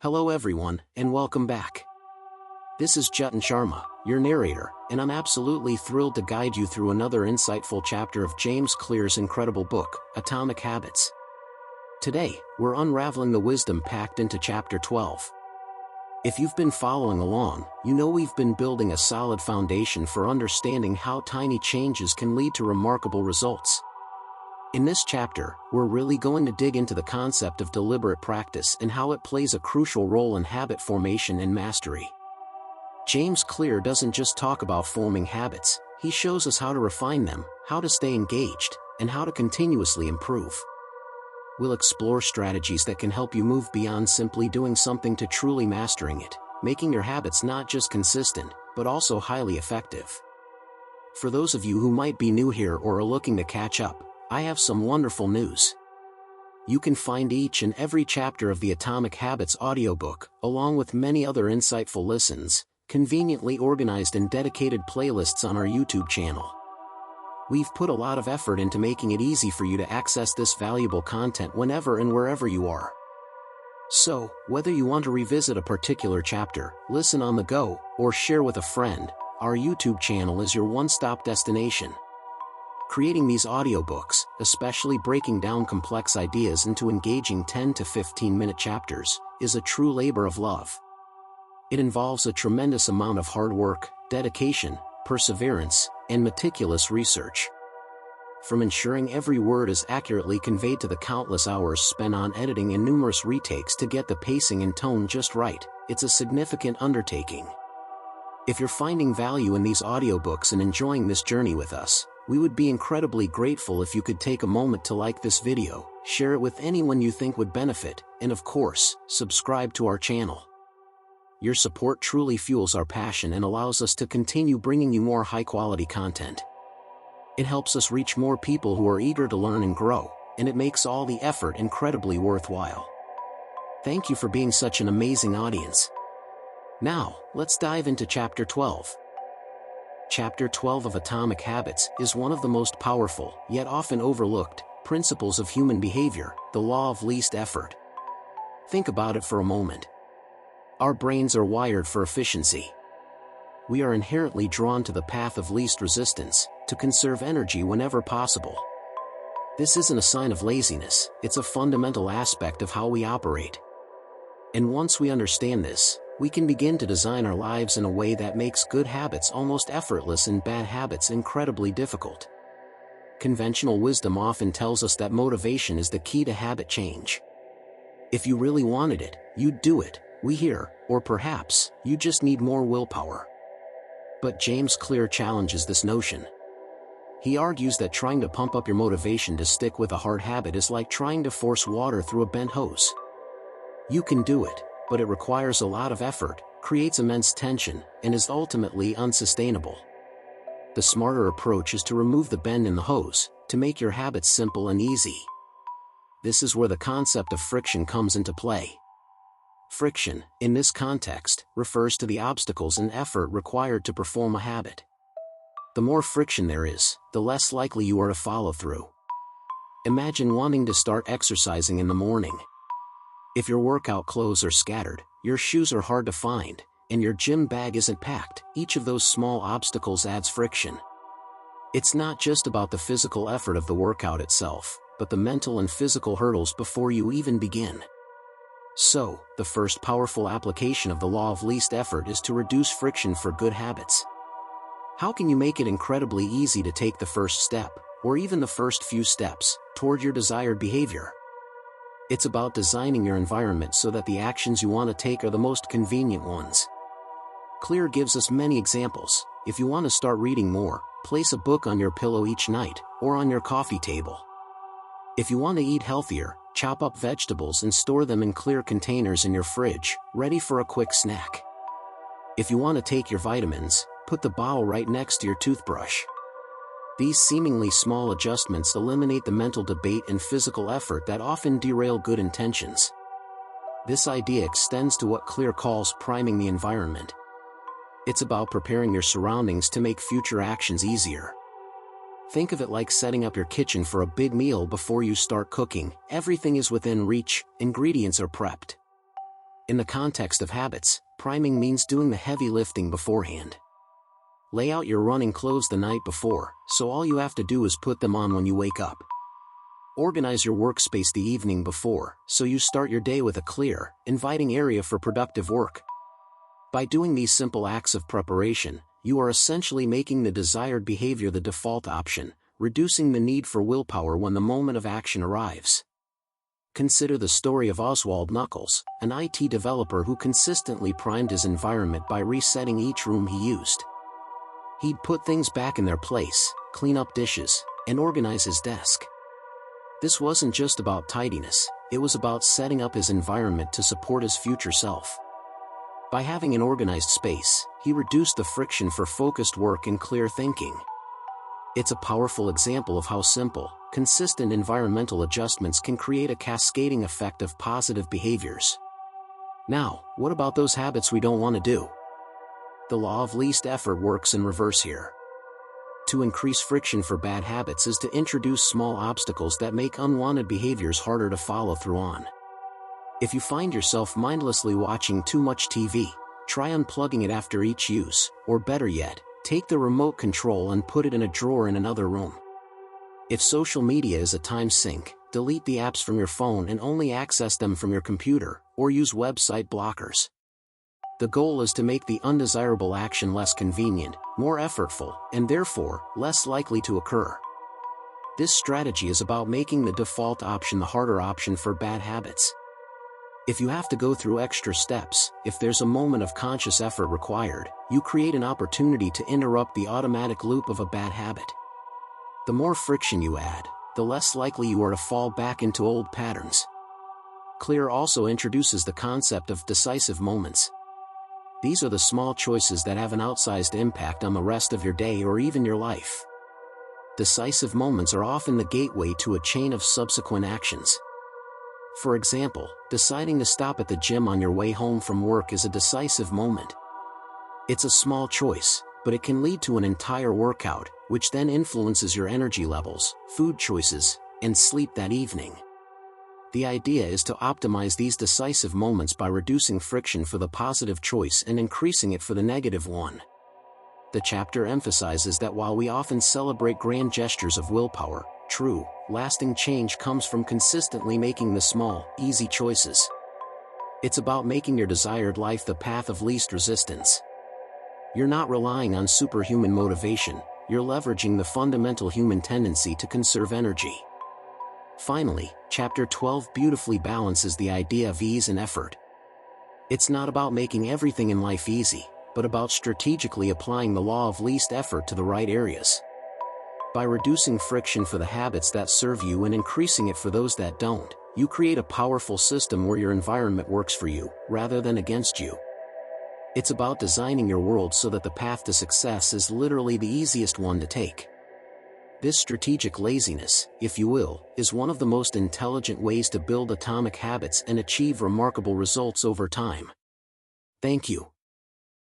Hello everyone, and welcome back. This is Jatin Sharma, your narrator, and I'm absolutely thrilled to guide you through another insightful chapter of James Clear's incredible book, Atomic Habits. Today, we're unraveling the wisdom packed into Chapter 12. If you've been following along, you know we've been building a solid foundation for understanding how tiny changes can lead to remarkable results. In this chapter, we're really going to dig into the concept of deliberate practice and how it plays a crucial role in habit formation and mastery. James Clear doesn't just talk about forming habits, he shows us how to refine them, how to stay engaged, and how to continuously improve. We'll explore strategies that can help you move beyond simply doing something to truly mastering it, making your habits not just consistent, but also highly effective. For those of you who might be new here or are looking to catch up, I have some wonderful news. You can find each and every chapter of the Atomic Habits audiobook, along with many other insightful listens, conveniently organized in dedicated playlists on our YouTube channel. We've put a lot of effort into making it easy for you to access this valuable content whenever and wherever you are. So, whether you want to revisit a particular chapter, listen on the go, or share with a friend, our YouTube channel is your one-stop destination. Creating these audiobooks, especially breaking down complex ideas into engaging 10 to 15-minute chapters, is a true labor of love. It involves a tremendous amount of hard work, dedication, perseverance, and meticulous research. From ensuring every word is accurately conveyed to the countless hours spent on editing and numerous retakes to get the pacing and tone just right, it's a significant undertaking. If you're finding value in these audiobooks and enjoying this journey with us, we would be incredibly grateful if you could take a moment to like this video, share it with anyone you think would benefit, and of course, subscribe to our channel. Your support truly fuels our passion and allows us to continue bringing you more high-quality content. It helps us reach more people who are eager to learn and grow, and it makes all the effort incredibly worthwhile. Thank you for being such an amazing audience. Now, let's dive into Chapter 12. Chapter 12 of Atomic Habits is one of the most powerful, yet often overlooked, principles of human behavior, the law of least effort. Think about it for a moment. Our brains are wired for efficiency. We are inherently drawn to the path of least resistance, to conserve energy whenever possible. This isn't a sign of laziness, it's a fundamental aspect of how we operate. And once we understand this, we can begin to design our lives in a way that makes good habits almost effortless and bad habits incredibly difficult. Conventional wisdom often tells us that motivation is the key to habit change. If you really wanted it, you'd do it, we hear, or perhaps, you just need more willpower. But James Clear challenges this notion. He argues that trying to pump up your motivation to stick with a hard habit is like trying to force water through a bent hose. You can do it, but it requires a lot of effort, creates immense tension, and is ultimately unsustainable. The smarter approach is to remove the bend in the hose, to make your habits simple and easy. This is where the concept of friction comes into play. Friction, in this context, refers to the obstacles and effort required to perform a habit. The more friction there is, the less likely you are to follow through. Imagine wanting to start exercising in the morning. If your workout clothes are scattered, your shoes are hard to find, and your gym bag isn't packed, each of those small obstacles adds friction. It's not just about the physical effort of the workout itself, but the mental and physical hurdles before you even begin. So, the first powerful application of the law of least effort is to reduce friction for good habits. How can you make it incredibly easy to take the first step, or even the first few steps, toward your desired behavior? It's about designing your environment so that the actions you want to take are the most convenient ones. Clear gives us many examples. If you want to start reading more, place a book on your pillow each night, or on your coffee table. If you want to eat healthier, chop up vegetables and store them in clear containers in your fridge, ready for a quick snack. If you want to take your vitamins, put the bottle right next to your toothbrush. These seemingly small adjustments eliminate the mental debate and physical effort that often derail good intentions. This idea extends to what Clear calls priming the environment. It's about preparing your surroundings to make future actions easier. Think of it like setting up your kitchen for a big meal before you start cooking. Everything is within reach, ingredients are prepped. In the context of habits, priming means doing the heavy lifting beforehand. Lay out your running clothes the night before, so all you have to do is put them on when you wake up. Organize your workspace the evening before, so you start your day with a clear, inviting area for productive work. By doing these simple acts of preparation, you are essentially making the desired behavior the default option, reducing the need for willpower when the moment of action arrives. Consider the story of Oswald Knuckles, an IT developer who consistently primed his environment by resetting each room he used. He'd put things back in their place, clean up dishes, and organize his desk. This wasn't just about tidiness, it was about setting up his environment to support his future self. By having an organized space, he reduced the friction for focused work and clear thinking. It's a powerful example of how simple, consistent environmental adjustments can create a cascading effect of positive behaviors. Now, what about those habits we don't want to do? The law of least effort works in reverse here. To increase friction for bad habits is to introduce small obstacles that make unwanted behaviors harder to follow through on. If you find yourself mindlessly watching too much TV, try unplugging it after each use, or better yet, take the remote control and put it in a drawer in another room. If social media is a time sink, delete the apps from your phone and only access them from your computer, or use website blockers. The goal is to make the undesirable action less convenient, more effortful, and therefore, less likely to occur. This strategy is about making the default option the harder option for bad habits. If you have to go through extra steps, if there's a moment of conscious effort required, you create an opportunity to interrupt the automatic loop of a bad habit. The more friction you add, the less likely you are to fall back into old patterns. Clear also introduces the concept of decisive moments. These are the small choices that have an outsized impact on the rest of your day or even your life. Decisive moments are often the gateway to a chain of subsequent actions. For example, deciding to stop at the gym on your way home from work is a decisive moment. It's a small choice, but it can lead to an entire workout, which then influences your energy levels, food choices, and sleep that evening. The idea is to optimize these decisive moments by reducing friction for the positive choice and increasing it for the negative one. The chapter emphasizes that while we often celebrate grand gestures of willpower, true, lasting change comes from consistently making the small, easy choices. It's about making your desired life the path of least resistance. You're not relying on superhuman motivation, you're leveraging the fundamental human tendency to conserve energy. Finally, Chapter 12 beautifully balances the idea of ease and effort. It's not about making everything in life easy, but about strategically applying the law of least effort to the right areas. By reducing friction for the habits that serve you and increasing it for those that don't, you create a powerful system where your environment works for you, rather than against you. It's about designing your world so that the path to success is literally the easiest one to take. This strategic laziness, if you will, is one of the most intelligent ways to build atomic habits and achieve remarkable results over time. Thank you.